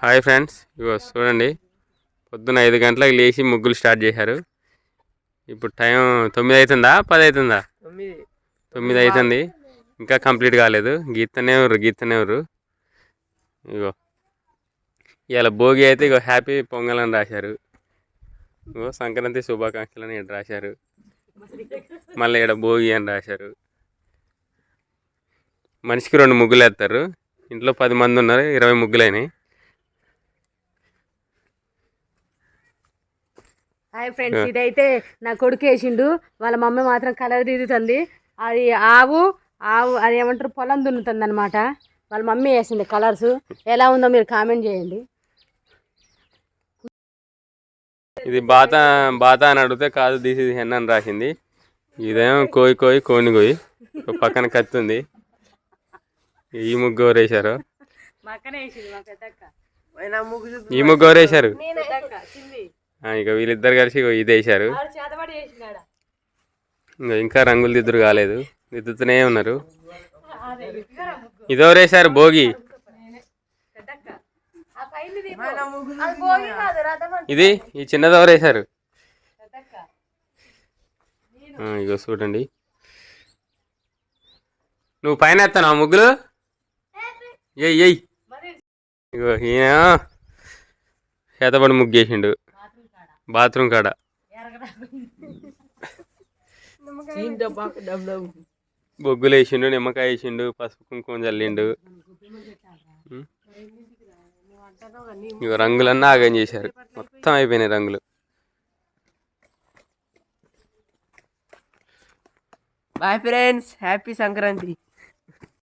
Hi friends, ఇగో చూడండి. పొద్దున్న 5 గంటలకు లేచి ముగ్గులు స్టార్ట్ చేశారు. ఇప్పుడు టైం 9 అవుతుందా 10 అవుతుందా? 9 అవుతుంది. ఇంకా కంప్లీట్ కాలేదు. గీతనే ఎవరు ఇగో ఇవాళ భోగి అయితే ఇగో హ్యాపీ పొంగల్ అని రాశారు. ఇగో సంక్రాంతి శుభాకాంక్షలు అని ఇక్కడ రాశారు. మళ్ళీ ఇక్కడ భోగి అని రాశారు. మనిషికి 2 ముగ్గులు వేస్తారు. ఇంట్లో 10 మంది ఉన్నారు, 20 ముగ్గులు అయినాయి. హాయ్ ఫ్రెండ్స్, ఇదైతే నా కొడుకు వేసిండు. వాళ్ళ మమ్మీ మాత్రం కలర్ దిద్దుతుంది. అది ఆవు అది ఏమంటారు, పొలం దున్నుతుంది అనమాట. వాళ్ళ మమ్మీ వేసింది కలర్స్. ఎలా ఉందో మీరు కామెంట్ చేయండి. ఇది బాత అని అడిగితే కాదు, దిస్ ఇది హెన్ అని రాసింది. ఇదేమో కోని కోయి పక్కన కత్తి ఉంది. ఈ ముగ్గు ఎవరు వేశారు? ఈ ముగ్గు ఎవరు వేశారు? ఇక వీళ్ళిద్దరు కలిసి ఇది వేశారు. ఇంకా రంగులు దిద్దురు కాలేదు, దిద్దుతూనే ఉన్నారు. ఇదెవరు వేశారు? భోగి. ఇది ఈ చిన్నది ఎవరు వేశారు? ఇగో చూడండి. నువ్వు పైన ఎత్తాను ఆ ముగ్గులు. ఎయ్ ఇగో ఈయన చేతబడి ముగ్గు వేసిండు బాత్రూమ్ కాడ. బొగ్గులు వేసిండు, నిమ్మకాయ వేసిండు, పసుపు కుంకుమ చల్లిండు. ఇక రంగులన్నీ ఆగం చేశారు. మొత్తం అయిపోయినాయి రంగులు. Boy friends, happy Sankranti.